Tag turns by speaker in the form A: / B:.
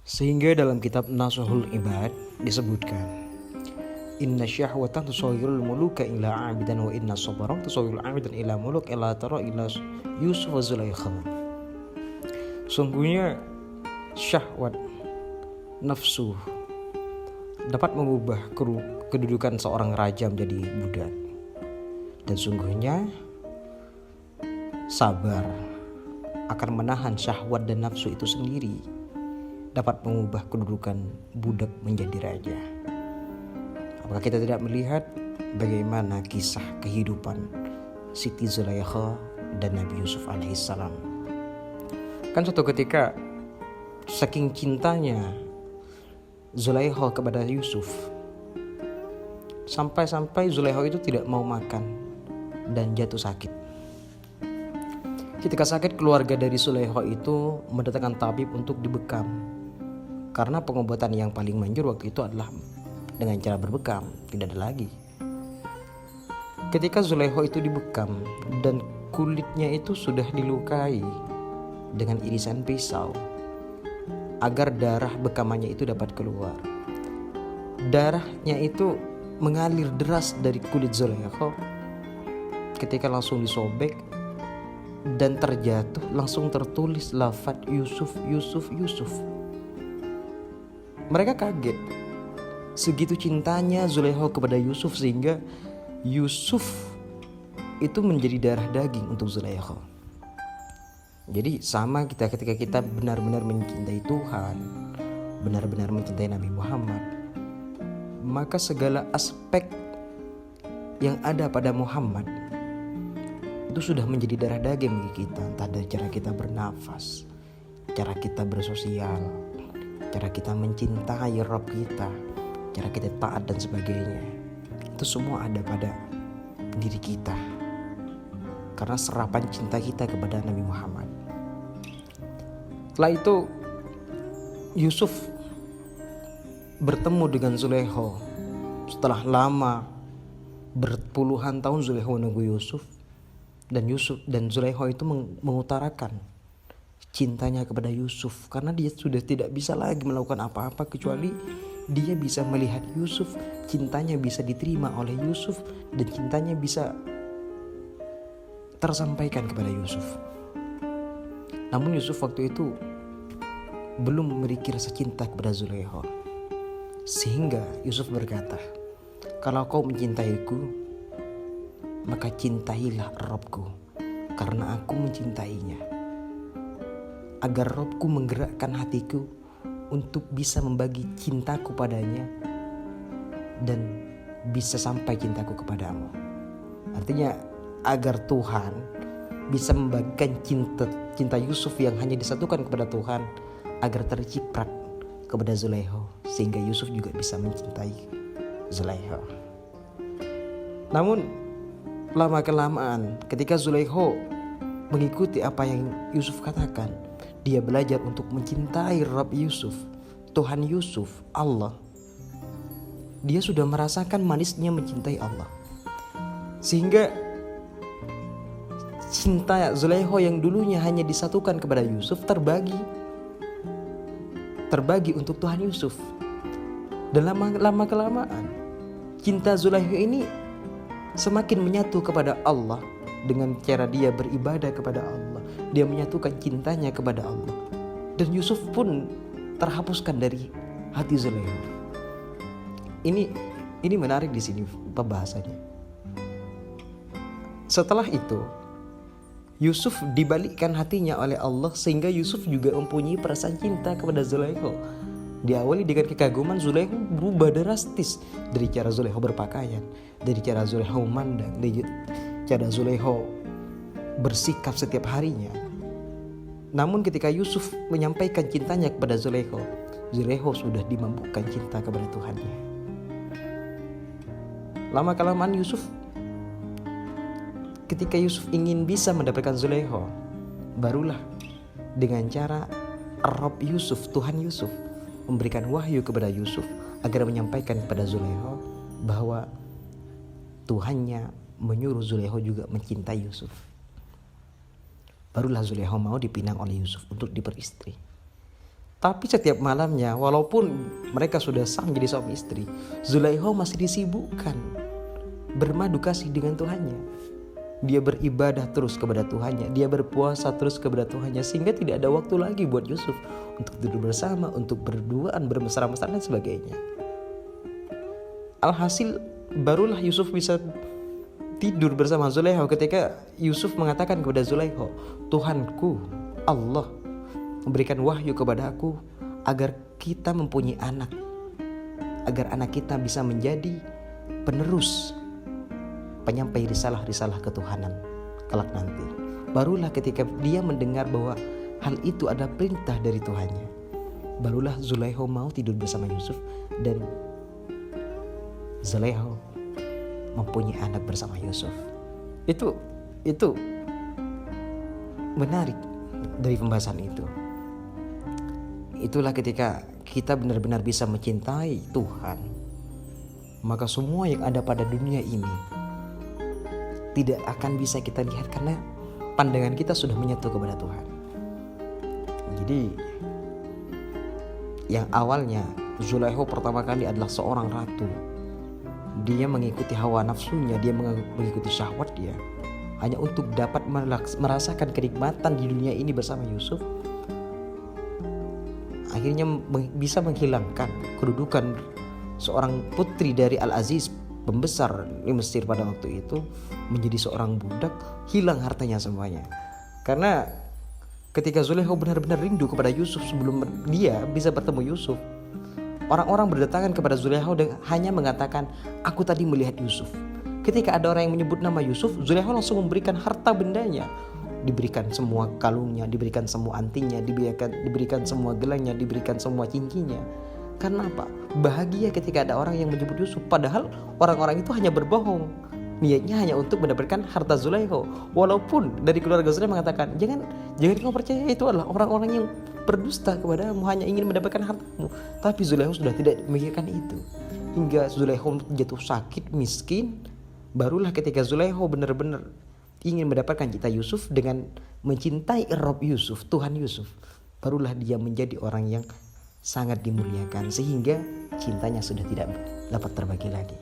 A: Sehingga dalam kitab Nasuhul Ibad disebutkan, inna syahwatan tusawwirul muluka ila abidan wa inna sabaran tusawwirul abidan ila muluk ila tara ila Yusuf wa Zulaikha. Sungguhnya syahwat nafsu dapat mengubah kedudukan seorang raja menjadi budak. Dan sungguhnya sabar akan menahan syahwat dan nafsu itu sendiri dapat mengubah kedudukan budak menjadi raja. Apakah kita tidak melihat bagaimana kisah kehidupan Siti Zulaikha dan Nabi Yusuf alaihissalam? Kan suatu ketika saking cintanya Zulaikha kepada Yusuf, sampai-sampai Zulaikha itu tidak mau makan dan jatuh sakit. Ketika sakit, keluarga dari Zulaikha itu mendatangkan tabib untuk dibekam. Karena pengobatan yang paling manjur waktu itu adalah dengan cara berbekam, tidak ada lagi. Ketika Zulaikha itu dibekam dan kulitnya itu sudah dilukai dengan irisan pisau agar darah bekamannya itu dapat keluar. Darahnya itu mengalir deras dari kulit Zulaikha. Ketika langsung disobek dan terjatuh, langsung tertulis lafaz Yusuf, Yusuf, Yusuf. Mereka kaget. Segitu cintanya Zulaikha kepada Yusuf sehingga Yusuf itu menjadi darah daging untuk Zulaikha. Jadi sama kita ketika kita benar-benar mencintai Tuhan, benar-benar mencintai Nabi Muhammad, maka segala aspek yang ada pada Muhammad itu sudah menjadi darah daging bagi kita. Entah dari cara kita bernafas, cara kita bersosial, cara kita mencintai Rabb kita, cara kita taat dan sebagainya. Itu semua ada pada diri kita karena serapan cinta kita kepada Nabi Muhammad. Setelah itu Yusuf bertemu dengan Zulaikha. Setelah lama berpuluhan tahun Zulaikha menunggu Yusuf, dan Zulaikha itu mengutarakan cintanya kepada Yusuf karena dia sudah tidak bisa lagi melakukan apa-apa kecuali dia bisa melihat Yusuf, cintanya bisa diterima oleh Yusuf dan cintanya bisa tersampaikan kepada Yusuf. Namun Yusuf waktu itu belum memiliki rasa cinta kepada Zulaikha. Sehingga Yusuf berkata, kalau kau mencintaiku, maka cintailah Rabbku, karena aku mencintainya. Agar Rabbku menggerakkan hatiku untuk bisa membagi cintaku padanya dan bisa sampai cintaku kepadamu. Artinya agar Tuhan bisa membagikan cinta Yusuf yang hanya disatukan kepada Tuhan agar terciprat kepada Zulaikha sehingga Yusuf juga bisa mencintai Zulaikha. Namun lama-kelamaan ketika Zulaikha mengikuti apa yang Yusuf katakan, dia belajar untuk mencintai Rabb Yusuf, Tuhan Yusuf, Allah. Dia sudah merasakan manisnya mencintai Allah. Sehingga cinta Zulaikha yang dulunya hanya disatukan kepada Yusuf terbagi untuk Tuhan Yusuf. Dan lama-kelamaan cinta Zulaikha ini semakin menyatu kepada Allah dengan cara dia beribadah kepada Allah. Dia menyatukan cintanya kepada Allah. Dan Yusuf pun terhapuskan dari hati Zulaikha. Ini menarik di sini pembahasannya. Setelah itu Yusuf dibalikkan hatinya oleh Allah sehingga Yusuf juga mempunyai perasaan cinta kepada Zulaikha. Diawali dengan kekaguman, Zulaikha berubah drastis dari cara Zulaikha berpakaian, dari cara Zulaikha memandang, dari cara Zulaikha bersikap setiap harinya. Namun ketika Yusuf menyampaikan cintanya kepada Zulaikha, Zulaikha sudah dimampukan cinta kepada Tuhannya. Lama-kelamaan ketika Yusuf ingin bisa mendapatkan Zulaikha, barulah dengan cara Rabb Yusuf, Tuhan Yusuf, memberikan wahyu kepada Yusuf agar menyampaikan kepada Zulaikha bahwa Tuhannya menyuruh Zulaikha juga mencintai Yusuf. Barulah Zulaikha mau dipinang oleh Yusuf untuk diperistri. Tapi setiap malamnya, walaupun mereka sudah sah menjadi suami istri, Zulaikha masih disibukkan bermadu kasih dengan Tuhannya. Dia beribadah terus kepada Tuhannya, dia berpuasa terus kepada Tuhannya, sehingga tidak ada waktu lagi buat Yusuf untuk tidur bersama, untuk berduaan, bermesra-mesra dan sebagainya. Alhasil barulah Yusuf bisa tidur bersama Zulaikha ketika Yusuf mengatakan kepada Zulaikha, Tuhanku Allah memberikan wahyu kepada aku agar kita mempunyai anak, agar anak kita bisa menjadi penerus penyampai risalah-risalah ketuhanan kelak nanti. Barulah ketika dia mendengar bahwa hal itu ada perintah dari Tuhannya, barulah Zulaikha mau tidur bersama Yusuf, dan Zulaikha mempunyai anak bersama Yusuf. Itu menarik dari pembahasan itu. Itulah ketika kita benar-benar bisa mencintai Tuhan, maka semua yang ada pada dunia ini tidak akan bisa kita lihat karena pandangan kita sudah menyatu kepada Tuhan. Jadi yang awalnya Zulaikha pertama kali adalah seorang ratu, dia mengikuti hawa nafsunya, dia mengikuti syahwat dia hanya untuk dapat merasakan kenikmatan di dunia ini bersama Yusuf. Akhirnya bisa menghilangkan kedudukan seorang putri dari Al-Aziz, pembesar di Mesir pada waktu itu, menjadi seorang budak, hilang hartanya semuanya. Karena ketika Zulaikha benar-benar rindu kepada Yusuf, sebelum dia bisa bertemu Yusuf, orang-orang berdatangan kepada Zulaikha dan hanya mengatakan, aku tadi melihat Yusuf. Ketika ada orang yang menyebut nama Yusuf, Zulaikha langsung memberikan harta bendanya. Diberikan semua kalungnya, diberikan semua antingnya, diberikan semua gelangnya, diberikan semua cincinnya. Karena apa? Bahagia ketika ada orang yang menyebut Yusuf, padahal orang-orang itu hanya berbohong. Niatnya hanya untuk mendapatkan harta Zulaikha. Walaupun dari keluarga Zulaikha mengatakan, jangan kau percaya, itu adalah orang-orang yang berdusta kepadamu, hanya ingin mendapatkan hartamu. Tapi Zulaikha sudah tidak memikirkan itu. Hingga Zulaikha jatuh sakit, miskin. Barulah ketika Zulaikha benar-benar ingin mendapatkan cinta Yusuf dengan mencintai Rob Yusuf, Tuhan Yusuf, barulah dia menjadi orang yang sangat dimuliakan, sehingga cintanya sudah tidak dapat terbagi lagi.